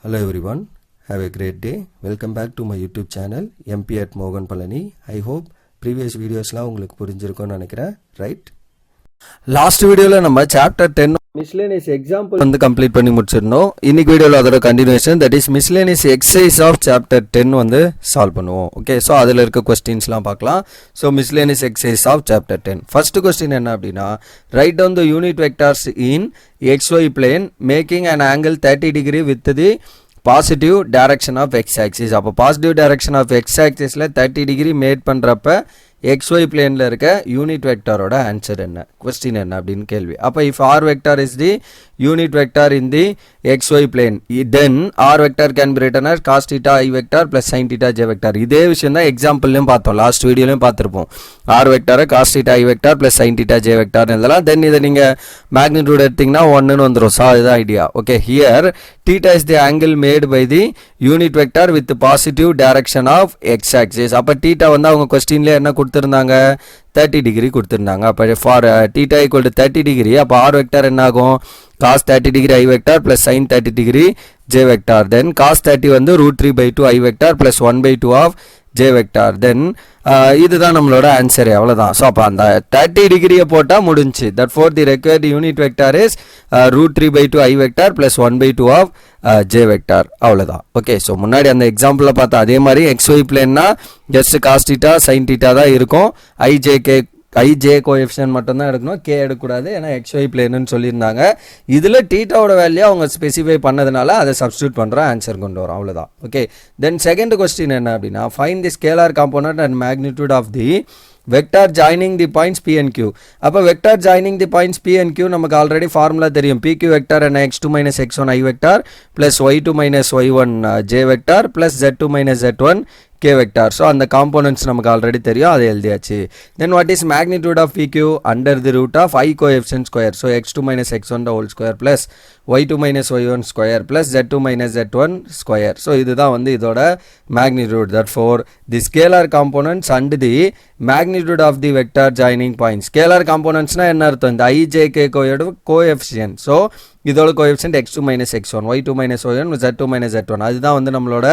Hello everyone, have a great day. Welcome back to my YouTube channel MP at Mogan Palani. I hope previous videosலாம் உங்களுக்கு புரிஞ்சிருக்கும்னு நினைக்கிறேன், right? Last வீடியோவில் நம்ம chapter 10 miscellaneous example வந்து complete பண்ணி முடிச்சிருந்தோம். இன்னைக்கு வீடியோவில் அதோட continuation, that is miscellaneous exercise of chapter 10 வந்து சால்வ் பண்ணுவோம். ஓகே, ஸோ அதில் இருக்க கொஸ்டின்ஸ்லாம் பார்க்கலாம். So miscellaneous exercise of chapter 10 first question என்ன அப்படின்னா, write down the unit vectors in XY plane making an angle 30 degree with the positive direction of x-axis. அப்போ positive direction of x-axisல 30 degree made பண்ணுறப்ப XY பிளேனில் இருக்க unit வெக்டாரோட answer என்ன, question என்ன அப்படின்னு கேள்வி. அப்போ if R vector is the unit vector in the XY plane, then r vector can be written as cos theta I vector plus sin theta j vector. இதே விஷயம் தான் எக்ஸாம்பிள்லையும் பார்த்தோம், லாஸ்ட் வீடியோலையும் பார்த்துருப்போம். r வெக்டாரை cos theta I vector plus sin theta j vector இதெல்லாம். தென் இதை நீங்கள் மேக்னிடியூட் எடுத்திங்கன்னா 1ன்னு வந்துடும். ஸோ அதுதான் idea. Okay, here theta is the angle made by the unit vector with positive direction of x-axis. அப்போ theta வந்து அவங்க கொஸ்டின்ல என்ன கொடுத்துருந்தாங்க, 30 டிகிரி கொடுத்துருந்தாங்க. அப்போ for theta equal to 30 degree, அப்போ r வெக்டார் என்ன ஆகும், cos 30 degree I vector plus sin 30 degree j vector. Then cos 30 வந்து √3/2 I vector plus 1/2 of j vector. Then இதுதான் நம்மளோட ஆன்சர், அவ்வளோதான். ஸோ அப்போ அந்த 30 டிகிரியை போட்டால் முடிஞ்சு. That for the required unit vector is √3/2 I vector plus 1/2 of j vector. அவ்வளோதான். ஓகே, ஸோ முன்னாடி அந்த எக்ஸாம்பிளில் பார்த்தா அதே மாதிரி XY பிளேன்னா just cos theta sin theta தான் இருக்கும். IJ கோஎஃபிஷியன்ட் மட்டும்தான் எடுக்கணும், K எடுக்கக்கூடாது, ஏன்னா XY பிளேன்னு சொல்லியிருந்தாங்க. இதில் டீட்டாவோட வேல்யூ அவங்க ஸ்பெசிஃபை பண்ணதுனால அதை சப்ஸ்டியூட் பண்ணுறோம், ஆன்சர் கொண்டு வரோம், அவ்வளோதான். ஓகே, தென் செகண்ட் கொஸ்டின் என்ன அப்படின்னா, find the scalar component and magnitude of the vector joining the points P and Q. அப்போ vector joining the points P and Q நமக்கு ஆல்ரெடி ஃபார்முலா தெரியும். PQ வெக்டார் என்ன, x2 - x1 I vector plus y2 - y1 j vector plus z2 - z1 K vector. So அந்த components நமக்கு already தெரியும், அதை எழுதியாச்சு. Then what is magnitude of PQ under the root of I coefficient square. So x2 - x1 whole square plus y2 - y1 square plus z2 - z1 square. So இதுதான் வந்து இதோட magnitude. That for the scalar components and the magnitude of the vector joining point. Scalar காம்போனன்ட்ஸ்னா என்ன அர்த்தம், இந்த IJK coefficient. So இதோட coefficient x2 - x1 y2 - y1 z2 - z1, அதுதான் வந்து நம்மளோட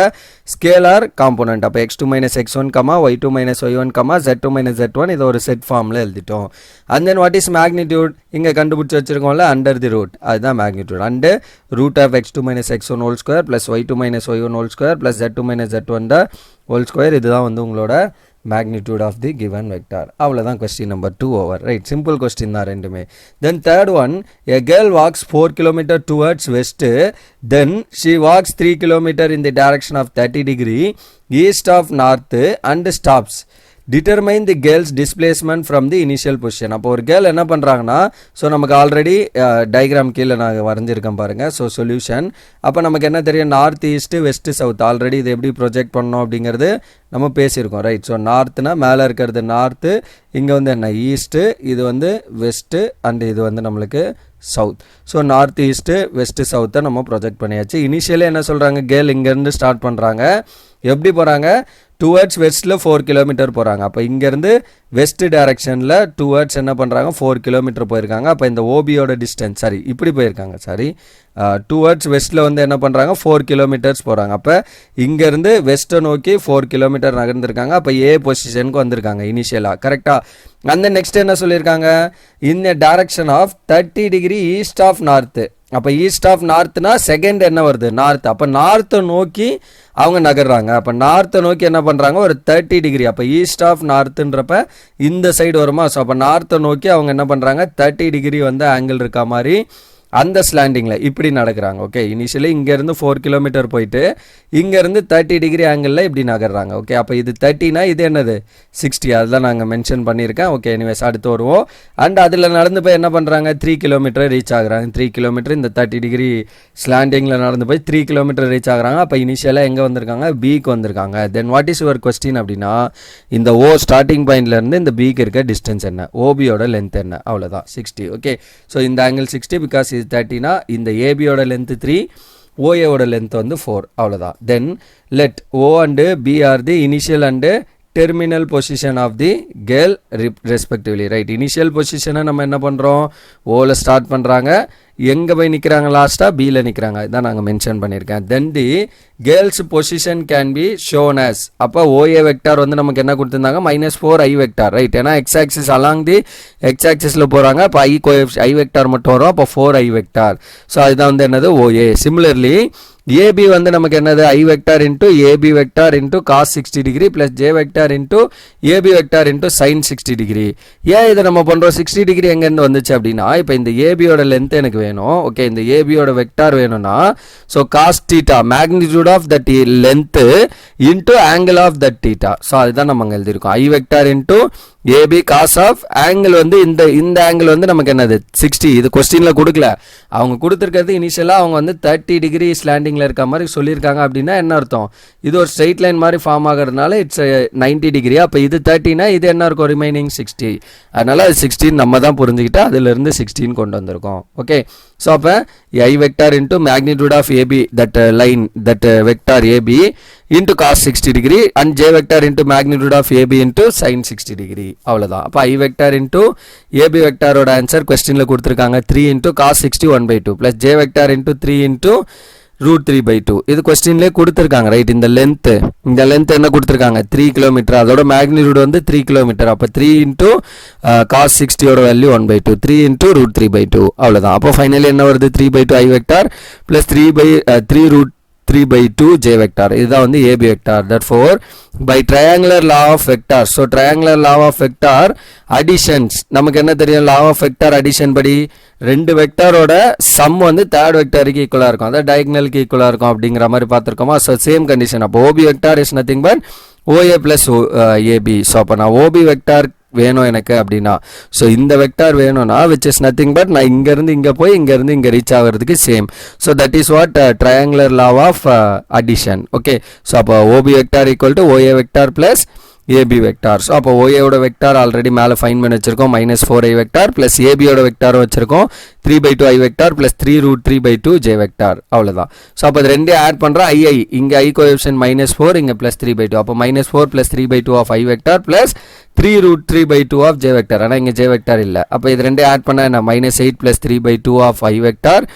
ஸ்கேலார் காம்போனன்ட். அப்போ x2 - x1, y2 - y1, z2 - z1 இதை ஒரு செட் ஃபார்மில் எழுதிட்டோம். And then what is magnitude, இங்கே கண்டுபிடிச்சி வச்சிருக்கோம்ல அண்டர் தி ரூட், அதுதான் magnitude. And root of x2 - x1 whole square plus y2 - y1 whole square plus z2 - z1 whole square, இதுதான் வந்து உங்களோட magnitude of the given vector. அவ்வளோதான் question number 2 over, right? Simple question தான் ரெண்டுமே. Then third one, a girl walks 4 km towards west, then she walks 3 km in the direction of 30 degree east of north and stops. Determine the girl's displacement from the initial position. அப்போ ஒரு girl என்ன பண்ணுறாங்கன்னா, so நமக்கு already diagram கீழே நான் வரைஞ்சிருக்கேன் பாருங்கள். So solution, அப்போ நமக்கு என்ன தெரியும், north east west south. Already இது எப்படி ப்ரொஜெக்ட் பண்ணோம் அப்படிங்கிறது நம்ம பேசியிருக்கோம், ரைட்? ஸோ நார்த்துனா மேலே இருக்கிறது நார்த்து, இங்கே வந்து என்ன ஈஸ்ட்டு, இது வந்து வெஸ்ட்டு, அண்ட் இது வந்து நம்மளுக்கு south. So north east west சவுத்தை நம்ம ப்ரொஜெக்ட் பண்ணியாச்சு. இனிஷியலே என்ன சொல்கிறாங்க, கேர்ள் இங்கேருந்து ஸ்டார்ட் பண்ணுறாங்க. எப்படி போகிறாங்க, டுவர்ட்ஸ் வெஸ்ட்டில் 4 கிலோமீட்டர் போகிறாங்க. அப்போ இங்கேருந்து வெஸ்ட் டைரக்ஷனில் டுவர்ட்ஸ் என்ன பண்ணுறாங்க, 4 கிலோமீட்டர் போயிருக்காங்க. அப்போ இந்த ஓபியோட டிஸ்டன்ஸ், சாரி இப்படி போயிருக்காங்க, சாரி டுவர்ட்ஸ் வெஸ்ட்டில் வந்து என்ன பண்ணுறாங்க, 4 கிலோமீட்டர்ஸ் போகிறாங்க. அப்போ இங்கேருந்து வெஸ்ட்டை நோக்கி 4 கிலோமீட்டர் நகர்ந்துருக்காங்க. அப்போ ஏ பொசிஷனுக்கு வந்திருக்காங்க இனிஷியலாக, கரெக்டாக. அந்த நெக்ஸ்ட் என்ன சொல்லியிருக்காங்க, in direction of 30 degree east of north. அப்போ ஈஸ்ட் ஆஃப் நார்த்னா செகண்ட் என்ன வருது, நார்த். அப்போ நார்த்தை நோக்கி அவங்க நகர்றாங்க. அப்போ நார்த்தை நோக்கி என்ன பண்ணுறாங்க, ஒரு 30 டிகிரி. அப்போ ஈஸ்ட் ஆஃப் நார்த்துன்றப்ப இந்த சைடு வருமா. ஸோ அப்போ நார்த்தை நோக்கி அவங்க என்ன பண்ணுறாங்க, 30 டிகிரி வந்து ஆங்கிள் இருக்கா மாதிரி அந்த ஸ்லாண்டிங்கில் இப்படி நடக்கிறாங்க. ஓகே, இனிஷியலி இங்கேருந்து 4 கிலோமீட்டர் போயிட்டு இங்கேருந்து 30 டிகிரி ஆங்கிளில் இப்படி நகர்றாங்க. ஓகே, அப்போ இது 30னா இது என்னது 60, அதெல்லாம் நாங்கள் மென்ஷன் பண்ணியிருக்கேன். ஓகே, எனிவேஸ் அடுத்து வருவோம். அண்ட் அதில் நடந்து போய் என்ன பண்ணுறாங்க, 3 கிலோமீட்டர் ரீச் ஆகுறாங்க. 3 கிலோமீட்டர் இந்த 30 டிகிரி ஸ்லாண்டிங்கில் நடந்து போய் 3 கிலோமீட்டர் ரீச் ஆகுறாங்க. அப்போ இனிஷியலாக எங்கே வந்திருக்காங்க, பிக்கு வந்திருக்காங்க. தென் வாட் இஸ் யுவர் கொஸ்டின் அப்படின்னா, இந்த ஓ ஸ்டார்டிங் பாயிண்ட்லேருந்து இந்த பிக்கு இருக்க டிஸ்டன்ஸ் என்ன, ஓபியோட லென்த் என்ன, அவ்வளோதான் 60. ஓகே, ஸோ இந்த ஆங்கிள் 60 பிகாஸ் இது 30னா இந்த ஏபியோட லென்த் 3, ஓஏவோட லென்த் வந்து 4, அவ்வளோதான். Then let O and B are the initial and terminal position of the girl respectively, right? Initial position நம்ம என்ன பண்றோம், Oல ஸ்டார்ட் பண்றாங்க, எங்க போய் நிக்கிறாங்க, லாஸ்டா Bல நிக்கிறாங்க, இதான் நாங்க மென்ஷன் பண்ணிருக்கேன். then the girls position can be shown as, அப்ப OA வெக்டார் வந்து நமக்கு என்ன கொடுத்திருந்தாங்க, -4 I வெக்டார், ரைட்? ஏன்னா x axis along the x axisல போறாங்க, அப்ப I வெக்டார் மட்டும் வரும், அப்ப 4 I வெக்டார். சோ அதுதான் வந்து என்னது OA. similarly AB வந்து நமக்கு என்னது, I vector into AB vector into cos 60 degree plus J vector into AB vector into sin 60 degree. ஏன் இதை நம்ம பண்றோம், 60 degree எங்க இருந்து வந்துச்சு அப்படின்னா, இப்போ இந்த AB யோட லென்த் எனக்கு வேணும், ஓகே? இந்த AB யோட வெக்டார் வேணும்னா, so cos theta magnitude of that length into angle of that theta. so அதுதான் நம்ம அங்க எழுதிருக்கோம், I vector into AB cos of angle வந்து இந்த angle வந்து நமக்கு என்னது 60. இது क्वेश्चनல கொடுக்கல, அவங்க கொடுத்திருக்கிறது இனிஷியலா அவங்க வந்து 30 டிகிரி ஸ்லாண்டிங்ல இருக்க மாதிரி சொல்லிருக்காங்க. அப்படின்னா என்ன அர்த்தம், இது ஒரு ஸ்ட்ரெயிட் லைன் மாதிரி ஃபார்ம் ஆகிறதுனால இட்ஸ் 90 டிகிரி. அப்ப இது 30னா இது என்ன இருக்கும், ரிமைனிங் 60. அதனால அது 16 நம்ம தான் புரிஞ்சுக்கிட்டா அதுல இருந்து 16 கொண்டு வந்திருக்கோம். ஓகே, so அப்ப I vector into magnitude of AB, that line, that vector AB into cos 60 degree and J vector into magnitude of AB into sin 60 degree. அவ்வளவுதான். அப்ப I vector into AB vector ஓட answer क्वेश्चनல கொடுத்திருக்காங்க 3 into cos 60 1/2 plus J vector into 3 into √3/2. இது क्वेश्चनலயே கொடுத்திருக்காங்க, right? இந்த length என்ன கொடுத்திருக்காங்க, 3 km. அதோட மேக்னிட்யூட் வந்து 3 km. அப்ப 3 into cos 60 ஓட வேல்யூ 1/2, 3 into √3/2. அவ்வளவுதான். அப்ப ஃபைனலி என்ன வருது, 3/2 I vector plus 3/2 J vector. இதுதான் வந்து AB vector. therefore by triangular law of vector, so triangular law of vector additions, நமக்கு என்ன தெரியும், law of vector addition படி ரெண்டு வெக்டாரோட சம் வந்து தேர்ட் வெக்டாருக்கு ஈக்குவலா இருக்கும், அதாவது டயகனலுக்கு ஈக்குவலா இருக்கும் அப்படிங்கிற மாதிரி பார்த்திருக்கோமா. so same condition. அப்போ OB vector is nothing but OA plus AB. so அப்ப நான் OB வெக்டார் வேணும் எனக்கு அப்படின்னா, ஸோ இந்த வெக்டார் வேணும்னா விச் இஸ் நத்திங் பட் நான் இங்கேருந்து இங்கே போய் இங்கேருந்து இங்கே ரீச் ஆகிறதுக்கு same. So that is what triangular law of addition. Okay, so அப்போ OB vector equal to OA vector plus AB vector. So அப்போ OAயோட வெக்டார் ஆல்ரெடி மேலே ஃபைன் பண்ணி வச்சிருக்கோம், -4 I வெக்டார் பிளஸ் ABயோட வெக்டார் வச்சிருக்கோம் 3/2 I vector plus 3√3/2 J vector. அவ்வளோதான். So அப்போ அது ரெண்டே ஆட் பண்ணுறோம், இங்கே I கோஎஃபிஷியன்ட் -4, இங்கே பிளஸ் 3/2. அப்போ -4 plus 3/2 of I vector plus 3√3/2 of J vector. ஆனால் இங்கே J வெக்டார் இல்லை. அப்போ இது ரெண்டே ஆட் பண்ண என்ன, -8 plus 3/2 of I vector,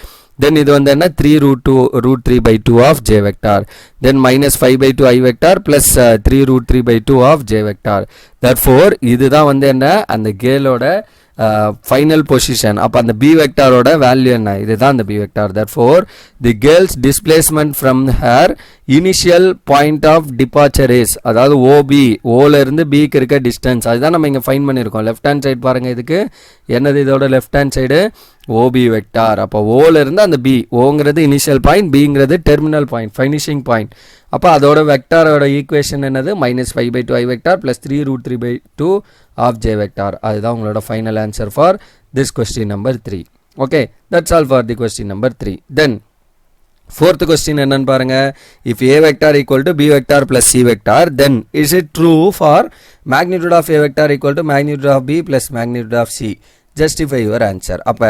then இது வந்து என்ன 3√3/2 of J vector, then -5/2 I vector plus 3√3/2 of J vector. therefore இதுதான் வந்து என்ன, அந்த கேலோட ஃபைனல் பொசிஷன். அப்போ அந்த B வெக்டாரோட வேல்யூ என்ன, இதுதான் அந்த B vector. therefore the girl's displacement from her initial point of departure is, அதாவது OB, Oல இருந்து Bக்கு இருக்க டிஸ்டன்ஸ், அதுதான் நம்ம இங்க ஃபைன் பண்ணியிருக்கோம். லெஃப்ட் ஹேண்ட் சைடு பாருங்க, இதுக்கு என்னது, இதோட left hand side OB vector. அப்போ Oல இருந்து அந்த B, Oங்கிறது இனிஷியல் பாயிண்ட், Bங்கிறது டெர்மினல் பாயிண்ட், ஃபினிஷிங் பாயிண்ட். அப்போ அதோட வெக்டாரோட ஈக்குவேஷன் என்னது, -5/2 I vector plus 3√3/2 of J vector. அதுதான் உங்களோட final answer for this question number 3. Okay, that's all for the question number 3. Then fourth question என்னன்னு பாருங்க, if A vector equal to B vector plus C vector, then is it true for magnitude of A vector equal to magnitude of B plus magnitude of C? justify your answer. அப்ப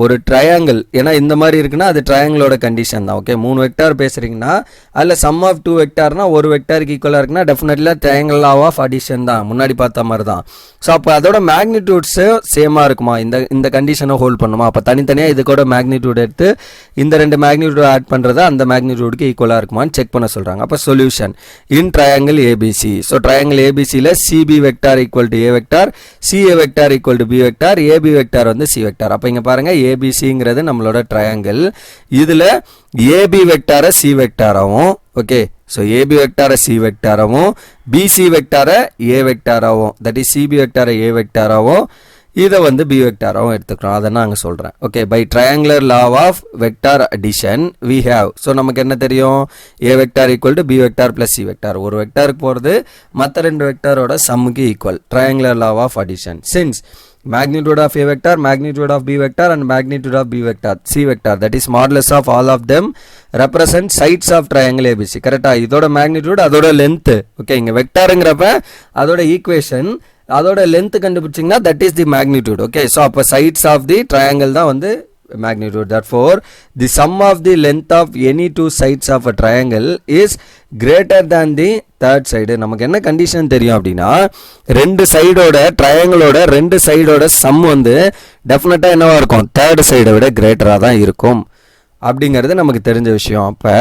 ஒரு triangle, ஏன்னா இந்த மாதிரி இருக்குன்னா அது ட்ரையாங்கிளோட condition தான். Okay, 3 vector பேசுறீங்கன்னா அதில் some of 2 வெக்டார்னா ஒரு வெக்டாருக்கு ஈக்குவலாக இருக்குன்னா டெஃபினெட்லியாக ட்ரையாங்கிள் லா ஆஃப் அடிஷன் தான், முன்னாடி பார்த்த மாதிரி தான். ஸோ அப்போ அதோட மேக்னிடியூட்ஸு சேமாக இருக்குமா, இந்த கண்டிஷனை ஹோல்ட் பண்ணுமா. அப்போ தனித்தனியாக இதுக்கோட மேக்னிடியூட் எடுத்து இந்த ரெண்டு மேக்னிடியூட் ஆட் பண்ணுறது அந்த மேக்னிடியூடுக்கு ஈக்குவலாக இருக்குமான்னு செக் பண்ண சொல்கிறாங்க. அப்போ solution in triangle ABC. So triangle ஏபிசியில் CB vector equal to A vector, CA vector equal to B vector, AB vector வந்து சி வெக்டார். அப்போ இங்கே பாருங்க, ஏபிசிங்கிறது நம்மளோட ட்ரையாங்கிள், இதில் ஏபி வெக்டாரை சி வெக்டாராகவும், ஓகே, ஸோ ஏபி வெக்டாரை சி வெக்டாராகவும், பிசி வெக்டாரை ஏ வெக்டாராகவும், தட் இஸ் சிபி வெக்டாரை ஏ வெக்டாராகவும், இதை வந்து பி வெக்டாராகவும் எடுத்துக்கிறோம். அதை நான் அங்கே சொல்கிறேன். Okay, by triangular law of vector addition we have. So நமக்கு என்ன தெரியும், A vector equal to B vector plus C vector. ஒரு வெக்டாருக்கு போகிறது மற்ற ரெண்டு வெக்டாரோட சம்முக்கு equal. Triangular law of addition. Since magnitude of A vector, magnitude of B vector and magnitude of B vector, C vector, that is modulus of all of them represent sides of triangle ABC. கரெக்டா, இதோட magnitude அதோட length. Okay, இங்க வெக்டாருங்கிறப்ப அதோட equation அதோட length கண்டுபிடிச்சிங்கன்னா that is the magnitude. Okay, so அப்போ sides of the triangle தான் வந்து magnitude. Therefore, the sum of the length of any two sides of a triangle is greater than the third side. நமக்கு என்ன condition தெரியும் அப்படின்னா, ரெண்டு சைடோட ட்ரையாங்கிளோட ரெண்டு சைடோட some வந்து டெஃபினட்டாக என்னவா இருக்கும், தேர்ட் சைடை விட கிரேட்டராக தான் இருக்கும் அப்படிங்கிறது நமக்கு தெரிஞ்ச விஷயம். அப்போ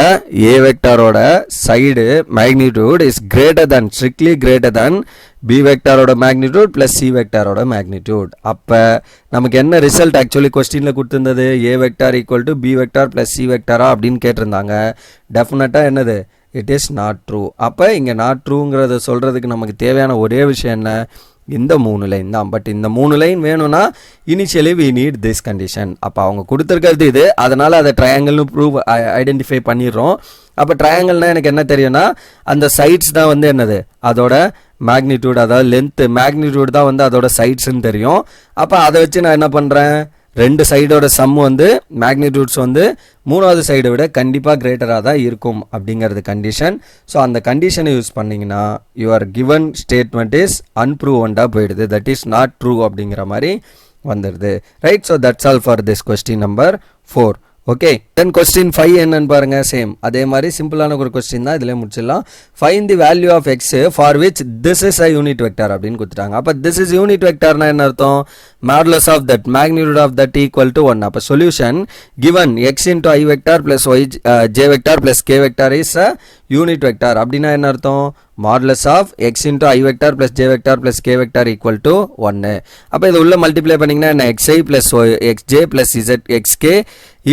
ஏ வெக்டாரோட side magnitude is greater than, strictly greater than B வெக்டாரோட மேக்னிடியூட் ப்ளஸ் சி வெக்டாரோட மேக்னிடியூட். அப்போ நமக்கு என்ன ரிசல்ட் ஆக்சுவலி கொஸ்டினில் கொடுத்துருந்தது, A vector equal to B vector plus C வெக்டாரா அப்படின்னு கேட்டிருந்தாங்க. டெஃபினட்டாக என்னது, இட் இஸ் நாட் ட்ரூ. அப்போ இங்கே நாட் ட்ரூங்கிறத சொல்கிறதுக்கு நமக்கு தேவையான ஒரே விஷயம் என்ன, இந்த 3 லைன் தான். பட் இந்த 3 லைன் வேணும்னா initially we need this condition. அப்போ அவங்க கொடுத்துருக்கிறது இது, அதனால் அதை ட்ரையாங்கிள்னு ப்ரூவ் ஐடென்டிஃபை பண்ணிடுறோம். அப்போ ட்ரையாங்கிள்னால் எனக்கு என்ன தெரியும்னா, அந்த சைட்ஸ் தான் வந்து என்னது அதோட மேக்னிடியூட், அதாவது லென்த்து மேக்னிடியூட் தான் வந்து அதோட சைட்ஸ்ன்னு தெரியும். அப்போ அதை வச்சு நான் என்ன பண்ணுறேன், ரெண்டு சைடோட சம் வந்து மேக்னிடியூட்ஸ் வந்து மூணாவது சைடை விட கண்டிப்பாக கிரேட்டராக தான் இருக்கும் அப்படிங்கிறது கண்டிஷன். ஸோ அந்த கண்டிஷனை யூஸ் பண்ணிங்கன்னா யுவர் கிவன் ஸ்டேட்மெண்ட் இஸ் அன்ப்ரூவண்டாக போயிடுது, தட் இஸ் நாட் ட்ரூ அப்படிங்கிற மாதிரி வந்துடுது. Right. So that's all for this question number 4. Okay, then question 5 என்னன்னு பாருங்க. சேம் அதே மாதிரி சிம்பிளான ஒரு கொஸ்டின் தான், இதில் முடிச்சிடலாம். Find the value of x for which this is a unit vector அப்படின்னு கொடுத்துட்டாங்க. அப்போ திஸ் இஸ் யூனிட் வெக்டார்னா என்ன அர்த்தம், modulus of that magnitude of that equal to 1. அப்போ solution given x into i vector plus y j vector plus k vector is a unit vector. அப்படின்னா என்ன அர்த்தம், modulus of x into i vector plus j vector plus k vector equal to 1. அப்போ இது உள்ள multiply பண்ணிங்கன்னா என்ன, x i plus x j plus z x k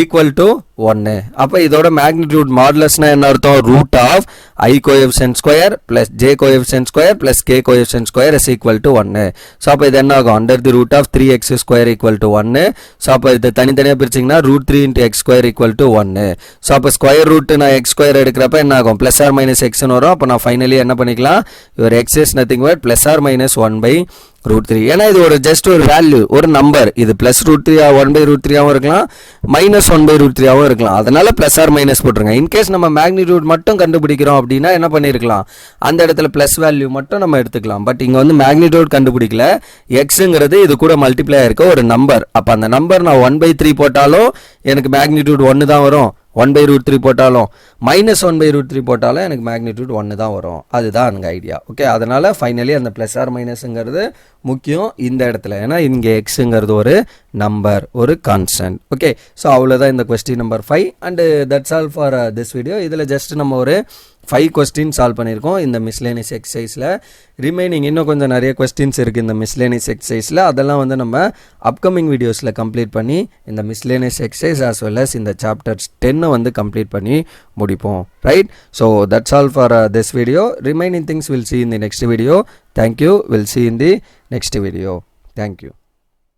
equal to 1. அப்போ இதோட மேக்னிடியூட் மாடுலஸ்னா என்ன அர்த்தம், root of I coefficient square plus J coefficient square plus K coefficient square is equal to 1. So அப்போ இது என்ன ஆகும், under the root of 3x square equal to 1. So அப்போ இது தனித்தனியாக பிரிச்சிங்கன்னா root 3 into x square equal to 1. So அப்போ square root நான் எக்ஸ் ஸ்கொயர் எடுக்கிறப்ப என்ன ஆகும், பிளஸ் ஆர் மைனஸ் எக்ஸ்னு வரும். அப்போ நான் ஃபைனலி என்ன பண்ணிக்கலாம், your x is nothing but plus or minus 1/√3. ஏன்னா இது ஒரு ஜஸ்ட் ஒரு வேல்யூ, ஒரு நம்பர். இது பிளஸ் √3 1/√3ஆகவும் இருக்கலாம், மைனஸ் 1/√3ஆகவும் இருக்கலாம். அதனால பிளஸ் ஆர் மைனஸ் போட்டுருங்க. இன்கேஸ் நம்ம மேக்னிடியூட் மட்டும் கண்டுபிடிக்கிறோம் அப்படின்னா என்ன பண்ணிருக்கலாம், அந்த இடத்துல பிளஸ் வேல்யூ மட்டும் நம்ம எடுத்துக்கலாம். பட் இங்க வந்து மேக்னிடியூட் கண்டுபிடிக்கல, எக்ஸுங்கிறது இது கூட மல்டிப்ளை இருக்க ஒரு நம்பர். அப்போ அந்த நம்பர் நான் 1/3 போட்டாலும் எனக்கு மேக்னிடியூட் 1 தான் வரும், 1/√3 போட்டாலும் மைனஸ் 1/√3 போட்டாலும் எனக்கு மேக்னிடியூட் 1 தான் வரும். அதுதான் எனக்கு ஐடியா. ஓகே, அதனால ஃபைனலி அந்த பிளஸ் ஆர் மைனஸ்ங்கிறது முக்கியம் இந்த இடத்துல, ஏன்னா இங்கே எக்ஸுங்கிறது ஒரு நம்பர், ஒரு கான்ஸ்டன்ட். ஓகே, ஸோ அவ்வளோதான் இந்த question number 5 and that's all for this video. இதில் ஜஸ்ட் நம்ம ஒரு 5 கொஸ்டின் சால்வ் பண்ணியிருக்கோம் இந்த மிஸ்லேனியஸ் எக்ஸசைஸில். ரிமைனிங் இன்னும் கொஞ்சம் நிறைய கொஸ்டின்ஸ் இருக்குது இந்த மிஸ்லேனியஸ் எக்ஸசைஸில். அதெல்லாம் வந்து நம்ம அப்கமிங் வீடியோஸில் கம்ப்ளீட் பண்ணி இந்த miscellaneous exercise as well as இந்த சாப்டர்ஸ் 10 வந்து கம்ப்ளீட் பண்ணி முடிப்போம். Right. So that's all for this video. Remaining things will see in the next video. Thank you. We'll see in the next video. Thank you.